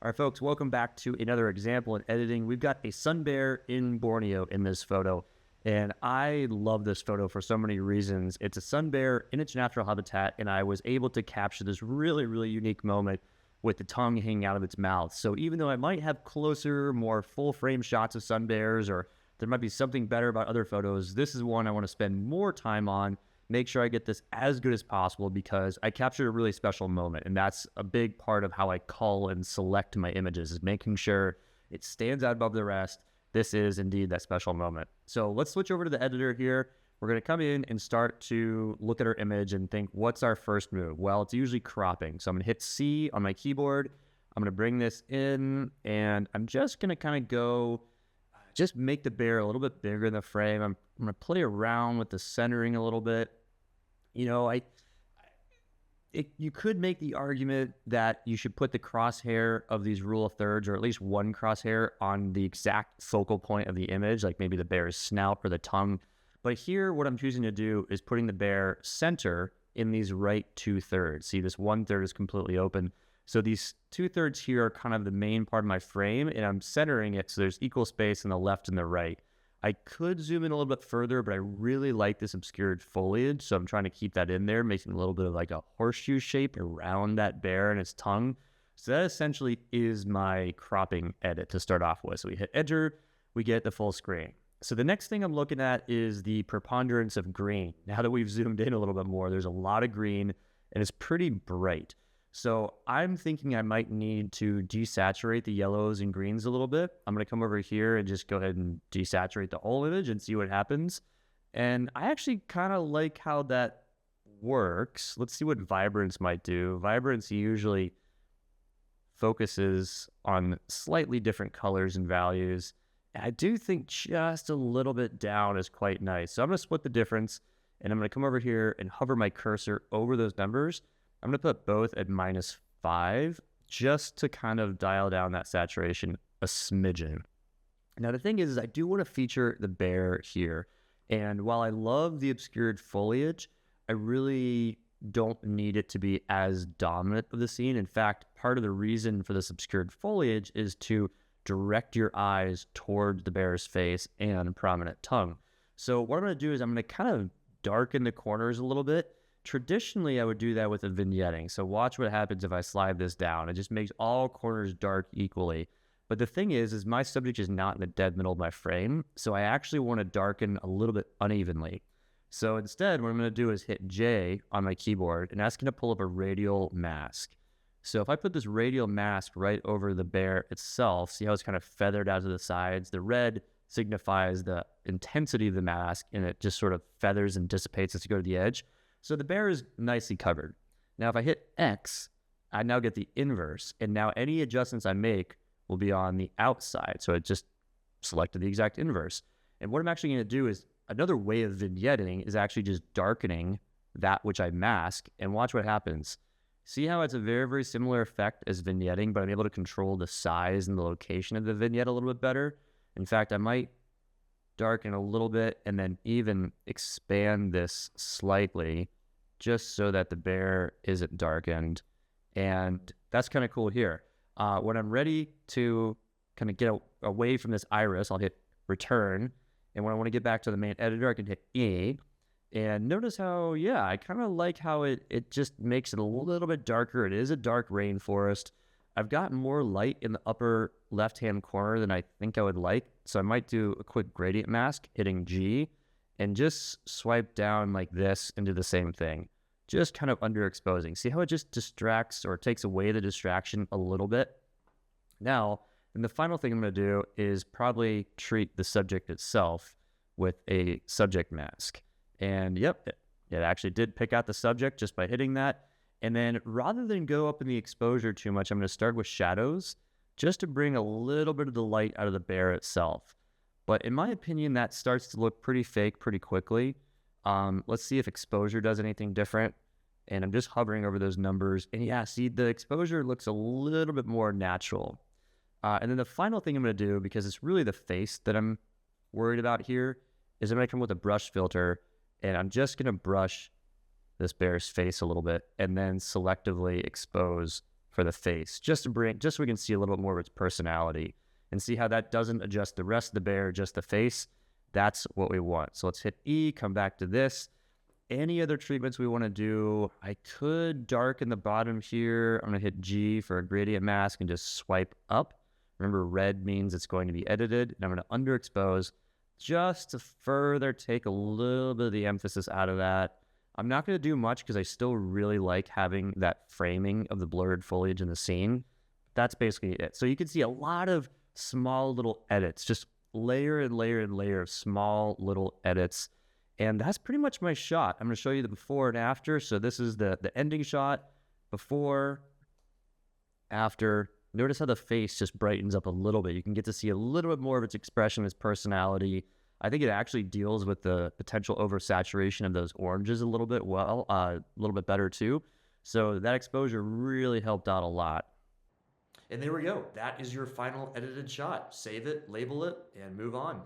All right, folks, welcome back to another example in editing. We've got a sun bear in Borneo in this photo, and I love this photo for so many reasons. It's a sun bear in its natural habitat, and I was able to capture this really, really unique moment with the tongue hanging out of its mouth. So even though I might have closer, more full-frame shots of sun bears, or there might be something better about other photos, this is one I want to spend more time on. Make sure I get this as good as possible because I captured a really special moment, and that's a big part of how I cull and select my images, is making sure it stands out above the rest. This is indeed that special moment. So let's switch over to the editor here. We're going to come in and start to look at our image and think, what's our first move? Well, it's usually cropping. So I'm going to hit C on my keyboard. I'm going to bring this in, and I'm just going to kind of go, just make the bear a little bit bigger in the frame. I'm going to play around with the centering a little bit. You know, you could make the argument that you should put the crosshair of these rule of thirds, or at least one crosshair, on the exact focal point of the image, like maybe the bear's snout or the tongue. But here, what I'm choosing to do is putting the bear center in these right 2/3. See, this 1/3 is completely open. So these 2/3 here are kind of the main part of my frame, and I'm centering it so there's equal space on the left and the right. I could zoom in a little bit further, but I really like this obscured foliage, so I'm trying to keep that in there, making a little bit of like a horseshoe shape around that bear and its tongue. So that essentially is my cropping edit to start off with. So we hit enter, we get the full screen. So the next thing I'm looking at is the preponderance of green. Now that we've zoomed in a little bit more, there's a lot of green, and it's pretty bright. So I'm thinking I might need to desaturate the yellows and greens a little bit. I'm going to come over here and just go ahead and desaturate the whole image and see what happens. And I actually kind of like how that works. Let's see what vibrance might do. Vibrance usually focuses on slightly different colors and values. I do think just a little bit down is quite nice. So I'm going to split the difference, and I'm going to come over here and hover my cursor over those numbers. I'm going to put both at -5 just to kind of dial down that saturation a smidgen. Now, the thing is I do want to feature the bear here. And while I love the obscured foliage, I really don't need it to be as dominant of the scene. In fact, part of the reason for this obscured foliage is to direct your eyes toward the bear's face and prominent tongue. So what I'm going to do is I'm going to kind of darken the corners a little bit. Traditionally, I would do that with a vignetting. So watch what happens if I slide this down. It just makes all corners dark equally. But the thing is my subject is not in the dead middle of my frame. So I actually want to darken a little bit unevenly. So instead, what I'm going to do is hit J on my keyboard, and that's going to pull up a radial mask. So if I put this radial mask right over the bear itself, see how it's kind of feathered out to the sides? The red signifies the intensity of the mask, and it just sort of feathers and dissipates as you go to the edge. So the bear is nicely covered. Now, if I hit X, I now get the inverse, and now any adjustments I make will be on the outside. So it just selected the exact inverse. And what I'm actually going to do is, another way of vignetting is actually just darkening that which I mask, and watch what happens. See how it's a very, very similar effect as vignetting, but I'm able to control the size and the location of the vignette a little bit better. In fact, I might darken a little bit and then even expand this slightly just so that the bear isn't darkened. And that's kind of cool here. When I'm ready to kind of get away from this iris, I'll hit return. And when I want to get back to the main editor, I can hit E. And notice how, yeah, I kind of like how it just makes it a little bit darker. It is a dark rainforest. I've got more light in the upper left-hand corner than I think I would like. So I might do a quick gradient mask, hitting G, and just swipe down like this into the same thing. Just kind of underexposing. See how it just distracts or takes away the distraction a little bit? Now, and the final thing I'm going to do is probably treat the subject itself with a subject mask. And yep, it actually did pick out the subject just by hitting that. And then rather than go up in the exposure too much, I'm going to start with shadows just to bring a little bit of the light out of the bear itself. But in my opinion, that starts to look pretty fake pretty quickly. Let's see if exposure does anything different. And I'm just hovering over those numbers. And yeah, see, the exposure looks a little bit more natural. And then the final thing I'm going to do, because it's really the face that I'm worried about here, is I'm going to come with a brush filter. And I'm just going to brush this bear's face a little bit and then selectively expose for the face, just so we can see a little bit more of its personality and see how that doesn't adjust the rest of the bear, just the face. That's what we want. So let's hit E, come back to this. Any other treatments we want to do, I could darken the bottom here. I'm going to hit G for a gradient mask and just swipe up. Remember, red means it's going to be edited. And I'm going to underexpose just to further take a little bit of the emphasis out of that. I'm not going to do much because I still really like having that framing of the blurred foliage in the scene. That's basically it. So you can see a lot of small little edits, just layer and layer and layer of small little edits. And that's pretty much my shot. I'm going to show you the before and after. So this is the ending shot, before, after. Notice how the face just brightens up a little bit. You can get to see a little bit more of its expression, its personality. I think it actually deals with the potential oversaturation of those oranges a little bit a little bit better too. So that exposure really helped out a lot. And there we go. That is your final edited shot. Save it, label it, and move on.